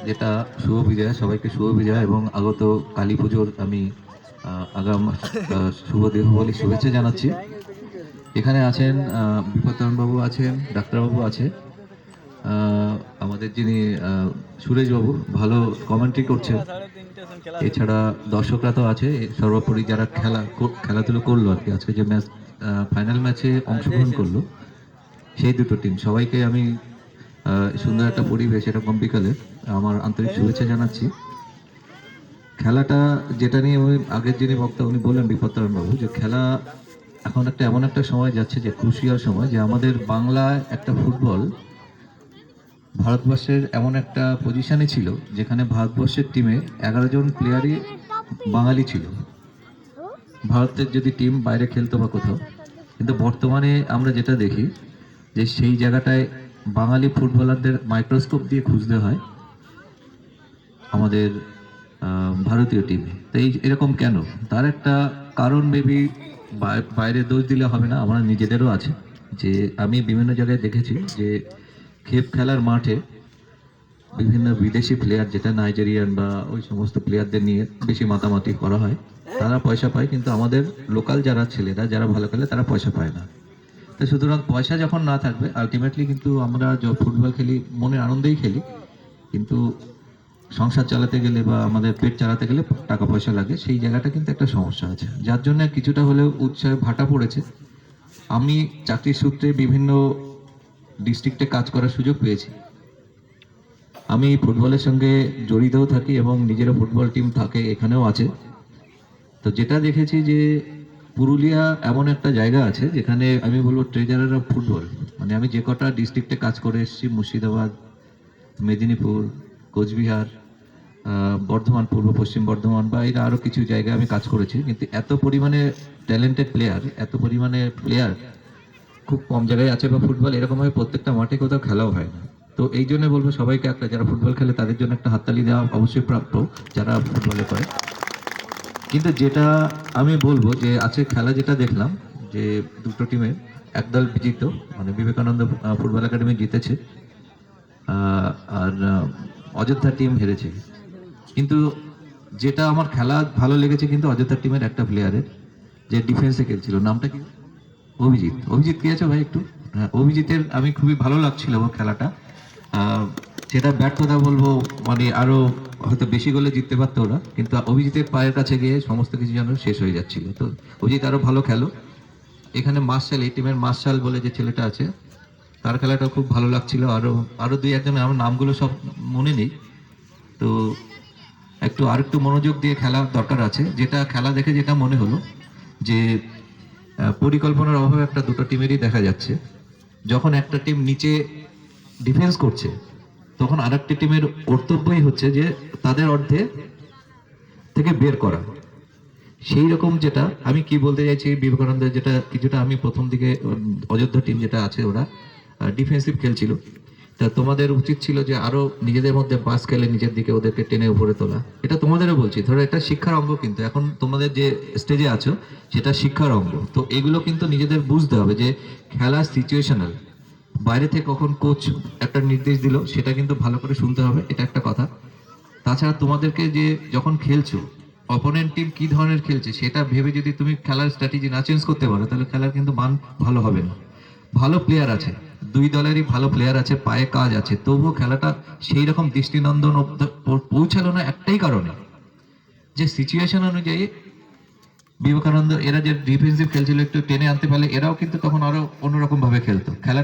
যেটা শুভ বিজয়া, সবাইকে শুভ বিজয়া এবং আগত কালী পুজোর আমি আগাম শুভ দেহবলি শুভেচ্ছা জানাচ্ছি। এখানে আছেন বিপত্তারণ বাবু আছেন, ডাক্তারবাবু আছে, আমাদের যিনি সুরেশবাবু ভালো কমেন্ট্রি করছেন, এছাড়া দর্শকরা তো আছে, সর্বোপরি যারা খেলাধুলো করলো আর কি, আজকে যে ম্যাচ ফাইনাল ম্যাচে অংশগ্রহণ করলো সেই দুটো টিম, সবাইকে আমি সুন্দর একটা পরিবেশ এরকম বিকালে আমার আন্তরিক শুভেচ্ছা জানাচ্ছি। খেলাটা যেটা নিয়ে ওই আগের যিনি বক্তা উনি বললেন বিপত্তারণ বাবু, যে খেলা এখন একটা এমন একটা সময় যাচ্ছে যে ক্রুশিয়াল সময়, যে আমাদের বাংলায় একটা ফুটবল ভারতবর্ষের এমন একটা পজিশনে ছিল যেখানে ভারতবর্ষের টিমে 11 জন প্লেয়ারই বাঙালি ছিল। ভারতের যদি টিম বাইরে খেলতো বা কোথাও, কিন্তু বর্তমানে আমরা যেটা দেখি যে সেই জায়গাটায় বাঙালি ফুটবলারদের মাইক্রোস্কোপ দিয়ে খুঁজতে হয় আমাদের ভারতীয় টিমে। তো এরকম কেন, তার একটা কারণ মেবি বাইরে দোষ দিলে হবে না, আমরা নিজেদেরও আছে। যে আমি বিভিন্ন জায়গায় দেখেছি যে খেলার মাঠে বিভিন্ন বিদেশি প্লেয়ার, যেটা নাইজেরিয়ান বা ওই সমস্ত প্লেয়ারদের নিয়ে বেশি মাতামাতি করা হয়, তারা পয়সা পায়, কিন্তু আমাদের লোকাল যারা ছেলেরা যারা ভালো খেলে তারা পয়সা পায় না। তো সুতরাং পয়সা যখন না থাকবে, আলটিমেটলি কিন্তু আমরা ফুটবল খেলি মনের আনন্দেই খেলি, কিন্তু সংসার চালাতে গেলে বা আমাদের পেট চালাতে গেলে টাকা পয়সা লাগে, সেই জায়গাটা কিন্তু একটা সমস্যা আছে, যার জন্য কিছুটা হলেও উৎসাহে ভাটা পড়েছে। আমি চাকরির সূত্রে বিভিন্ন ডিস্ট্রিক্টে কাজ করার সুযোগ পেয়েছি, আমি ফুটবলের সঙ্গে জড়িতও থাকি এবং নিজেরও ফুটবল টিম থাকে, এখানেও আছে। তো যেটা দেখেছি যে পুরুলিয়া এমন একটা জায়গা আছে যেখানে আমি বলবো ট্রেজারার অফ ফুটবল। মানে আমি যে কটা ডিস্ট্রিক্টে কাজ করে এসেছি, মুর্শিদাবাদ, মেদিনীপুর, কোচবিহার, বর্ধমান, পূর্ব পশ্চিম বর্ধমান বা এর আরও কিছু জায়গায় আমি কাজ করেছি, কিন্তু এত পরিমাণে ট্যালেন্টেড প্লেয়ার, এত পরিমাণে প্লেয়ার খুব কম জায়গায় আছে, বা ফুটবল এরকমভাবে প্রত্যেকটা মাঠে কোথাও খেলাও হয় না। তো এই জন্য বলবো সবাইকে একটা, যারা ফুটবল খেলে তাদের জন্য একটা হাততালি দেওয়া অবশ্যই প্রাপ্য, যারা ফুটবলে করে। কিন্তু যেটা আমি বলবো যে আজকে খেলা যেটা দেখলাম, যে দুটো টিমে একদল বিজিত, মানে বিবেকানন্দ ফুটবল একাডেমি জিতেছে, আর অযোধ্যা টিম হেরেছে। কিন্তু যেটা আমার খেলা ভালো লেগেছে কিন্তু অযোধ্যা টিমের একটা প্লেয়ারের, যে ডিফেন্সে খেলছিল, নামটা কি? অভিজিৎ। অভিজিৎ কে আছে ভাই একটু? হ্যাঁ, অভিজিতের আমি খুবই ভালো লাগছিল ওর খেলাটা। সেটা ব্যর্থতা বলবো, মানে আরো হয়তো বেশি গোলে জিততে পারতো ওরা, কিন্তু অভিজিতের পায়ের কাছে গিয়ে সমস্ত কিছু যেন শেষ হয়ে যাচ্ছিল। তো অভিজিৎ আরো ভালো খেলো। এখানে মার্শাল, এই টিমের মার্শাল বলে যে ছেলেটা আছে, তার খেলাটা খুব ভালো লাগছিল। আরো আরো দুই একজন, আমার নামগুলো সব মনে নেই। তো আরেকটু মনোযোগ দিয়ে খেলা দরকার আছে। যেটা খেলা দেখে যেটা মনে হলো যে পরিকল্পনার অভাবে একটা দুটো টিমেরই দেখা যাচ্ছে। যখন একটা টিম নিচে ডিফেন্স করছে, তখন আরেকটা টিমের কর্তব্যই হচ্ছে যে তাদের অর্ধে থেকে বের করা। সেই রকম যেটা আমি কি বলতে চাইছি, বিবেকানন্দের যেটা কিছুটা আমি প্রথম দিকে, অযোধ্যা টিম যেটা আছে ওরা ডিফেন্সিভ খেলছিল, তা তোমাদের উচিত ছিল যে আরো নিজেদের মধ্যে পাস খেলে নিজের দিকে ওদেরকে টেনে উপরে তোলা। এটা তোমাদেরও বলছি, ধরো এটা শিক্ষার অঙ্গ, কিন্তু এখন তোমাদের যে স্টেজে আছো সেটা শিক্ষার অঙ্গ। তো এগুলো কিন্তু নিজেদের বুঝতে হবে যে খেলা সিচুয়েশনাল, বাইরে থেকে কখন কোচ একটা নির্দেশ দিল সেটা কিন্তু ভালো করে শুনতে হবে, এটা একটা কথা। তাছাড়া তোমাদেরকে যে যখন খেলছো, অপোনেন্ট টিম কি ধরনের খেলছে সেটা ভেবে যদি তুমি খেলার স্ট্র্যাটেজি না চেঞ্জ করতে পারো, তাহলে খেলার কিন্তু মান ভালো হবে না। ভালো প্লেয়ার আছে, দুই দলেরই ভালো প্লেয়ার আছে, পায়ে কাজ আছে, তবুও খেলাটা সেই রকম দৃষ্টিনন্দন পৌঁছালো না একটাই কারণে, যে সিচুয়েশন অনুযায়ী বিবেকানন্দ এরা যে ডিফেন্সিভ খেলছিল একটু টেনে আনতে পারলে এরাও কিন্তু তখন আরো অন্যরকম ভাবে খেলতো খেলা।